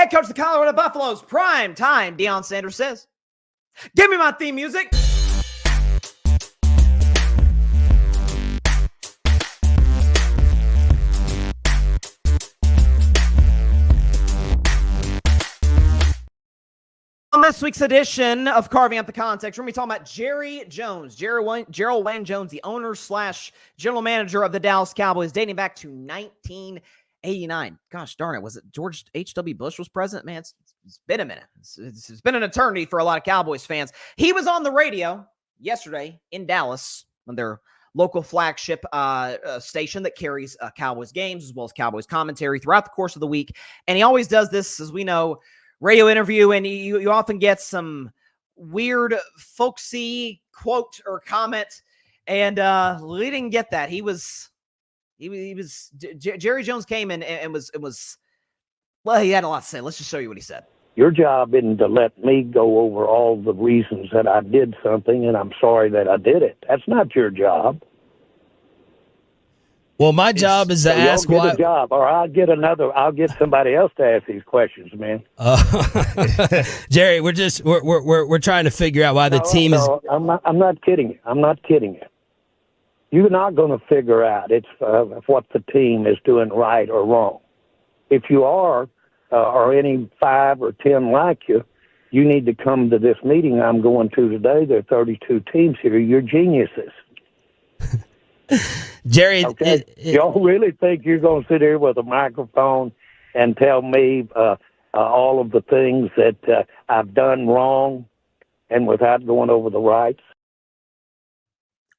head coach of the Colorado Buffaloes, prime time, Deion Sanders says. Give me my theme music. On this week's edition of Carving Out the Context, we're going to be talking about Jerry Jones, Gerald Wayne Jones, the owner / general manager of the Dallas Cowboys, dating back to 1989. Gosh darn it, was it George H.W. Bush was president? Man, it's been a minute. It's been an eternity for a lot of Cowboys fans. He was on the radio yesterday in Dallas on their local flagship station that carries Cowboys games as well as Cowboys commentary throughout the course of the week. And he always does this, as we know, radio interview, and you often get some weird, folksy quote or comment, and we didn't get that. Jerry Jones came in and was well, he had a lot to say. Let's just show you what he said. Your job isn't to let me go over all the reasons that I did something and I'm sorry that I did it. That's not your job. Well, my job is to ask why. Get a job, or I'll get somebody else to ask these questions, man. Jerry, we're trying to figure out why the team is. I'm not kidding you. I'm not kidding you. You're not going to figure out what the team is doing right or wrong. If you are, or any 5 or 10 like you, you need to come to this meeting I'm going to today. There are 32 teams here. You're geniuses. Jerry, okay. Y'all really think you're going to sit here with a microphone and tell me all of the things that I've done wrong and without going over the rights?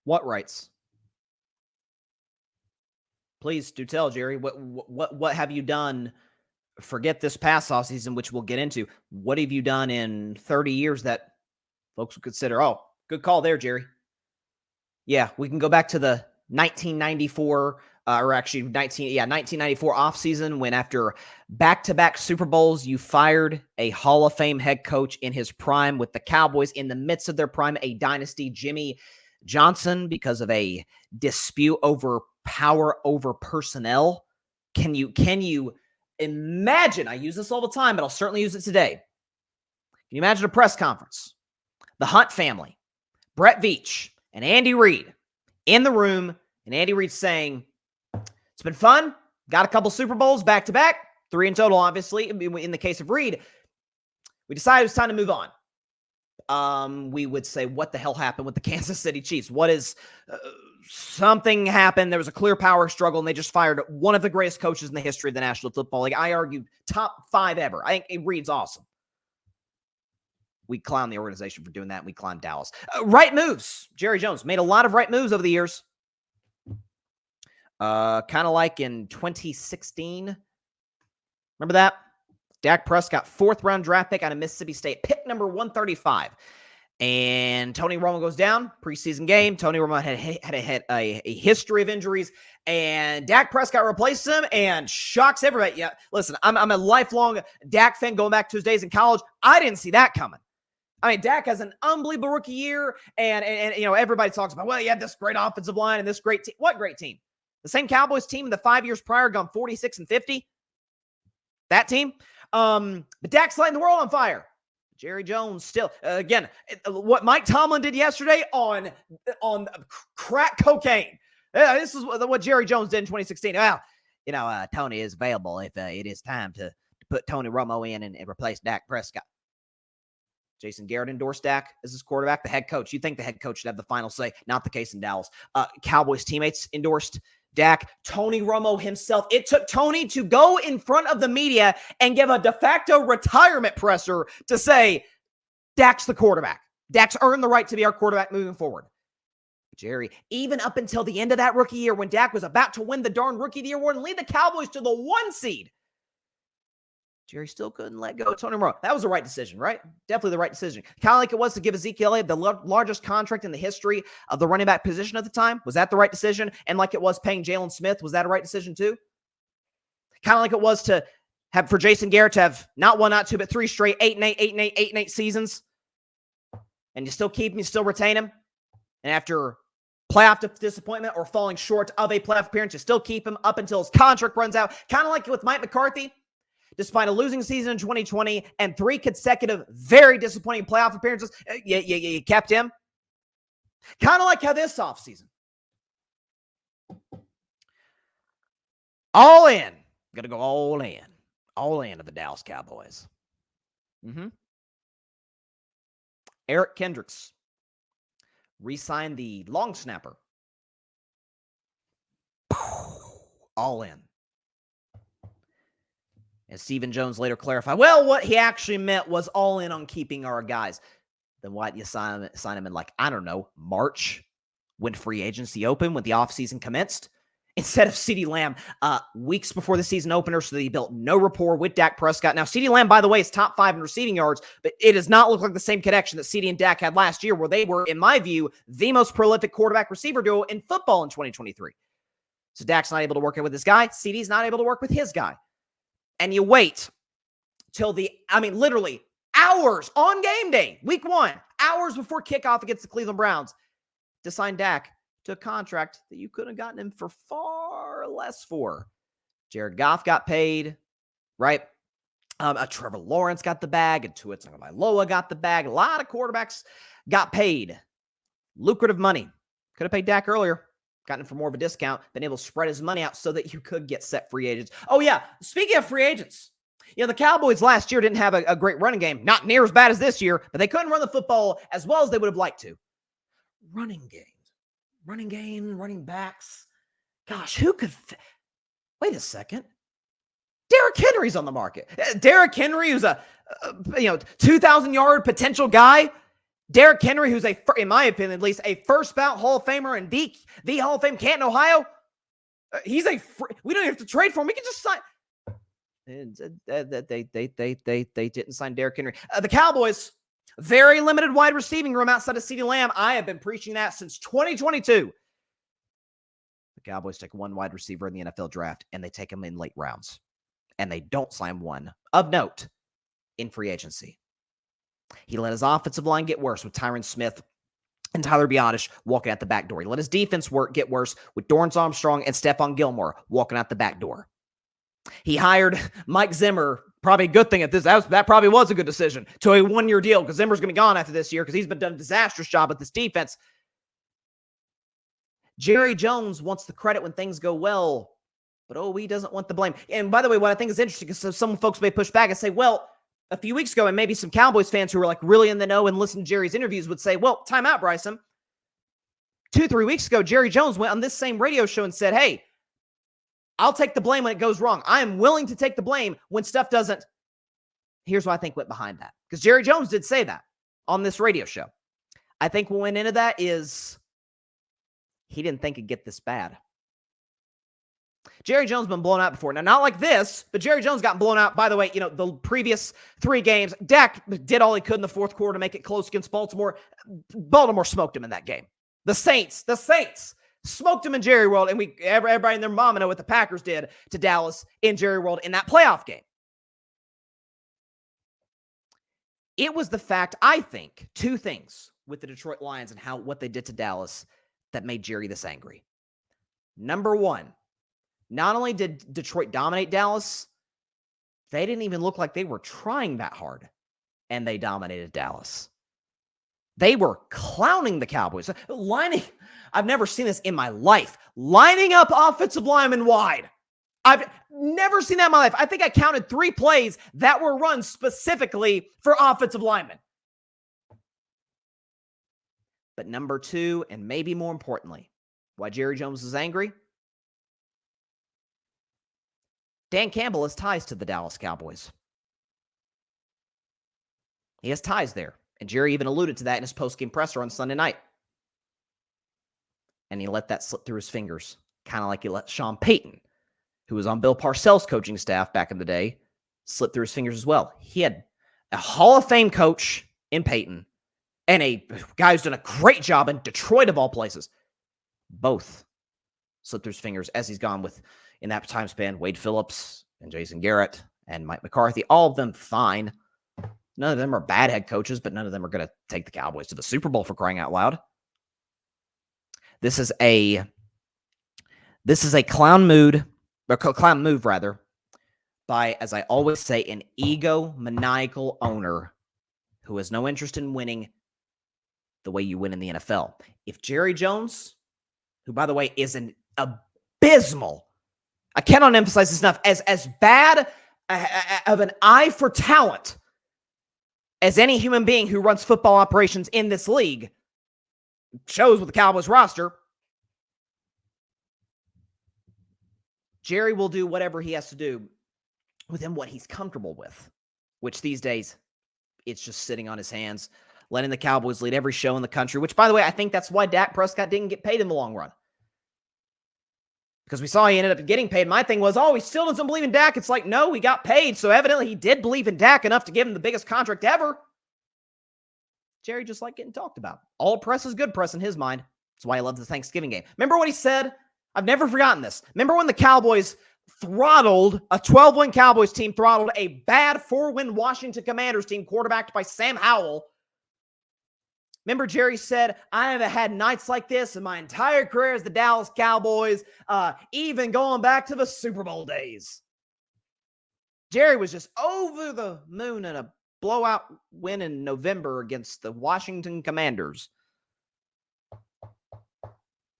What rights? Please do tell, Jerry. What have you done? Forget this past offseason, which we'll get into. What have you done in 30 years that folks would consider? Oh, good call there, Jerry. Yeah, we can go back to the 1994, 1994 offseason when after back-to-back Super Bowls, you fired a Hall of Fame head coach in his prime with the Cowboys in the midst of their prime, a dynasty, Jimmy Johnson, because of a dispute over power over personnel. Can you imagine? I use this all the time, but I'll certainly use it today. Can you imagine a press conference? The Hunt family, Brett Veach, and Andy Reid in the room, and Andy Reid saying, it's been fun, got a couple Super Bowls back-to-back, 3 in total, obviously. In the case of Reid, we decided it was time to move on. We would say, what the hell happened with the Kansas City Chiefs? Something happened. There was a clear power struggle, and they just fired one of the greatest coaches in the history of the National Football League. I argue top 5 ever. I think Reid's awesome. We clown the organization for doing that, and we clown Dallas. Right moves. Jerry Jones made a lot of right moves over the years. Kind of like in 2016. Remember that? Dak Prescott, 4th-round draft pick out of Mississippi State, pick number 135. And Tony Romo goes down, preseason game. Tony Romo had a history of injuries, and Dak Prescott replaced him and shocks everybody. Yeah, listen, I'm a lifelong Dak fan going back to his days in college. I didn't see that coming. I mean, Dak has an unbelievable rookie year, and everybody talks about, well, you had this great offensive line and this great team. What great team? The same Cowboys team in the 5 years prior gone 46-50. That team. But Dak's lighting the world on fire. Jerry Jones still, again, what Mike Tomlin did yesterday on crack cocaine. This is what Jerry Jones did in 2016. Well, Tony is available if it is time to put Tony Romo in and replace Dak Prescott. Jason Garrett endorsed Dak as his quarterback, the head coach. You think the head coach should have the final say. Not the case in Dallas. Cowboys teammates endorsed Dak. Tony Romo himself. It took Tony to go in front of the media and give a de facto retirement presser to say, Dak's the quarterback. Dak's earned the right to be our quarterback moving forward. Jerry, even up until the end of that rookie year when Dak was about to win the darn Rookie of the Year award and lead the Cowboys to the 1 seed, Jerry still couldn't let go of Tony Romo. That was the right decision, right? Definitely the right decision. Kind of like it was to give Ezekiel Elliott the largest contract in the history of the running back position at the time. Was that the right decision? And like it was paying Jalen Smith, was that a right decision too? Kind of like it was to have for Jason Garrett to have not 1, not 2, but 3 straight 8-8, 8-8, 8-8 seasons. And you still keep him, you still retain him. And after playoff disappointment or falling short of a playoff appearance, you still keep him up until his contract runs out. Kind of like with Mike McCarthy. despite a losing season in 2020 and 3 consecutive very disappointing playoff appearances. You kept him. Kind of like how this offseason. All in. Going to go all in. All in to the Dallas Cowboys. Eric Kendricks re-signed the long snapper. All in. And Stephen Jones later clarified, well, what he actually meant was all in on keeping our guys. Then why didn't you sign him in, like, I don't know, March, when free agency opened, when the offseason commenced? Instead of CeeDee Lamb weeks before the season opener, so that he built no rapport with Dak Prescott. Now, CeeDee Lamb, by the way, is top 5 in receiving yards, but it does not look like the same connection that CeeDee and Dak had last year, where they were, in my view, the most prolific quarterback-receiver duo in football in 2023. So Dak's not able to work with this guy. CeeDee's not able to work with his guy. And you wait till literally hours on game day, week 1, hours before kickoff against the Cleveland Browns, to sign Dak to a contract that you could have gotten him for far less for. Jared Goff got paid, right? Trevor Lawrence got the bag, and Tua Tagovailoa got the bag. A lot of quarterbacks got paid. Lucrative money. Could have paid Dak earlier, gotten him for more of a discount, been able to spread his money out so that you could get set free agents. Oh, yeah. Speaking of free agents, the Cowboys last year didn't have a great running game. Not near as bad as this year, but they couldn't run the football as well as they would have liked to. Running game, running backs. Gosh, who could... Wait a second. Derrick Henry's on the market. Derrick Henry, who's a 2,000-yard potential guy. Derrick Henry, who's in my opinion at least, a first-bout Hall of Famer in the Hall of Fame, Canton, Ohio. We don't even have to trade for him. We can just sign... They didn't sign Derrick Henry. The Cowboys, very limited wide receiving room outside of CeeDee Lamb. I have been preaching that since 2022. The Cowboys take one wide receiver in the NFL draft, and they take him in late rounds. And they don't sign one of note in free agency. He let his offensive line get worse with Tyron Smith and Tyler Biotish walking out the back door. He let his defense get worse with Dorrance Armstrong and Stephon Gilmore walking out the back door. He hired Mike Zimmer, probably a good thing at this. That probably was a good decision, to a one-year deal, because Zimmer's going to be gone after this year because he's been done a disastrous job at this defense. Jerry Jones wants the credit when things go well, but he doesn't want the blame. And by the way, what I think is interesting is some folks may push back and say, well, a few weeks ago, and maybe some Cowboys fans who were like really in the know and listen to Jerry's interviews would say, well, time out, Bryson. 2-3 weeks ago, Jerry Jones went on this same radio show and said, hey, I'll take the blame when it goes wrong. I am willing to take the blame when stuff doesn't. Here's what I think went behind that. Because Jerry Jones did say that on this radio show. I think what went into that is he didn't think it'd get this bad. Jerry Jones been blown out before. Now, not like this, but Jerry Jones got blown out. By the way, the previous 3 games, Dak did all he could in the fourth quarter to make it close against Baltimore. Baltimore smoked him in that game. The Saints smoked him in Jerry World, and everybody and their mama know what the Packers did to Dallas in Jerry World in that playoff game. It was the fact, I think, 2 things with the Detroit Lions and what they did to Dallas that made Jerry this angry. Number 1, not only did Detroit dominate Dallas, they didn't even look like they were trying that hard, and they dominated Dallas. They were clowning the Cowboys. I've never seen this in my life. Lining up offensive linemen wide. I've never seen that in my life. I think I counted 3 plays that were run specifically for offensive linemen. But number 2, and maybe more importantly, why Jerry Jones is angry? Dan Campbell has ties to the Dallas Cowboys. He has ties there. And Jerry even alluded to that in his post-game presser on Sunday night. And he let that slip through his fingers, kind of like he let Sean Payton, who was on Bill Parcells' coaching staff back in the day, slip through his fingers as well. He had a Hall of Fame coach in Payton and a guy who's done a great job in Detroit, of all places. Both slipped through his fingers as he's gone with, in that time span, Wade Phillips and Jason Garrett and Mike McCarthy. All of them fine. None of them are bad head coaches, but none of them are going to take the Cowboys to the Super Bowl, for crying out loud. This is a clown move, rather, by, as I always say, an egomaniacal owner who has no interest in winning the way you win in the NFL. If Jerry Jones, who, by the way, is an abysmal, I cannot emphasize this enough, as bad of an eye for talent as any human being who runs football operations in this league shows with the Cowboys roster, Jerry will do whatever he has to do within what he's comfortable with, which these days, it's just sitting on his hands, letting the Cowboys lead every show in the country, which, by the way, I think that's why Dak Prescott didn't get paid in the long run. Because we saw he ended up getting paid. My thing was, he still doesn't believe in Dak. It's like, no, he got paid. So evidently he did believe in Dak enough to give him the biggest contract ever. Jerry just liked getting talked about. All press is good press in his mind. That's why I love the Thanksgiving game. Remember what he said? I've never forgotten this. Remember when the Cowboys throttled, a 12-win Cowboys team throttled a bad 4-win Washington Commanders team quarterbacked by Sam Howell? Remember Jerry said, I haven't had nights like this in my entire career as the Dallas Cowboys, even going back to the Super Bowl days. Jerry was just over the moon in a blowout win in November against the Washington Commanders.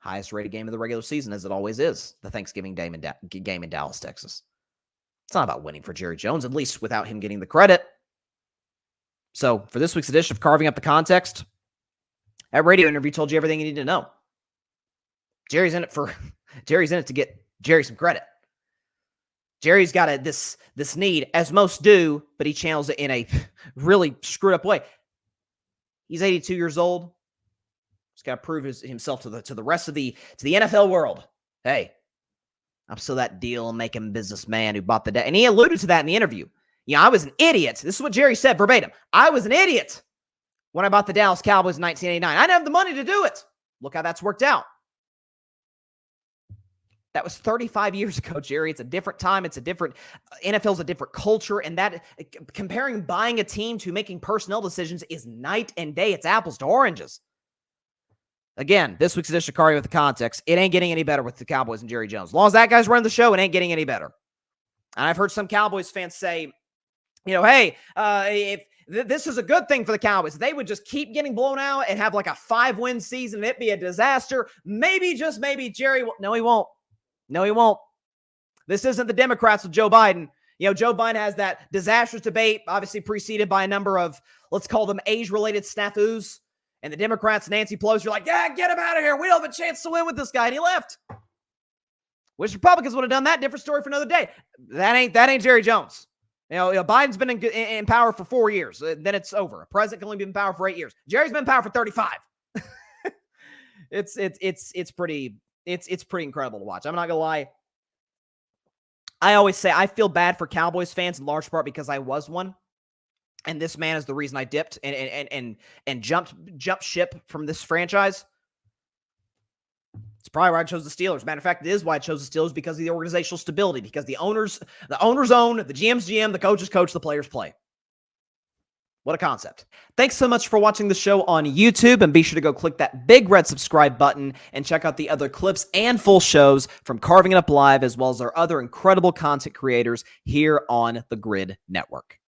Highest rated game of the regular season, as it always is, the Thanksgiving game in Dallas, Texas. It's not about winning for Jerry Jones, at least without him getting the credit. So for this week's edition of Carving Up the Context, that radio interview told you everything you need to know. Jerry's in it to get Jerry some credit. Jerry's got this need, as most do, but he channels it in a really screwed up way. He's 82 years old. He's got to prove himself to the rest of the NFL world. Hey, I'm still that deal-making businessman who bought the day. And he alluded to that in the interview. I was an idiot. This is what Jerry said verbatim. I was an idiot when I bought the Dallas Cowboys in 1989. I didn't have the money to do it. Look how that's worked out. That was 35 years ago, Jerry. It's a different time. NFL's a different culture. And that, comparing buying a team to making personnel decisions is night and day. It's apples to oranges. Again, this week's edition of Carving Up the Context, it ain't getting any better with the Cowboys and Jerry Jones. As long as that guy's running the show, it ain't getting any better. And I've heard some Cowboys fans say, hey, if this is a good thing for the Cowboys. If they would just keep getting blown out and have like a 5-win season, it'd be a disaster. Maybe, just maybe, Jerry will. No, he won't. No, he won't. This isn't the Democrats with Joe Biden. Joe Biden has that disastrous debate, obviously preceded by a number of, let's call them age-related snafus. And the Democrats, Nancy Pelosi, are like, yeah, get him out of here. We don't have a chance to win with this guy. And he left. Wish Republicans would have done that. Different story for another day. That ain't Jerry Jones. Biden's been in power for 4 years. Then it's over. A president can only be in power for 8 years. Jerry's been in power for 35. It's pretty incredible to watch. I'm not gonna lie. I always say I feel bad for Cowboys fans in large part because I was one, and this man is the reason I dipped and jumped ship from this franchise. It's probably why I chose the Steelers. Matter of fact, it is why I chose the Steelers, because of the organizational stability, because the owners own, the GM's GM, the coaches coach, the players play. What a concept. Thanks so much for watching the show on YouTube, and be sure to go click that big red subscribe button and check out the other clips and full shows from Carving It Up Live, as well as our other incredible content creators here on the Grid Network.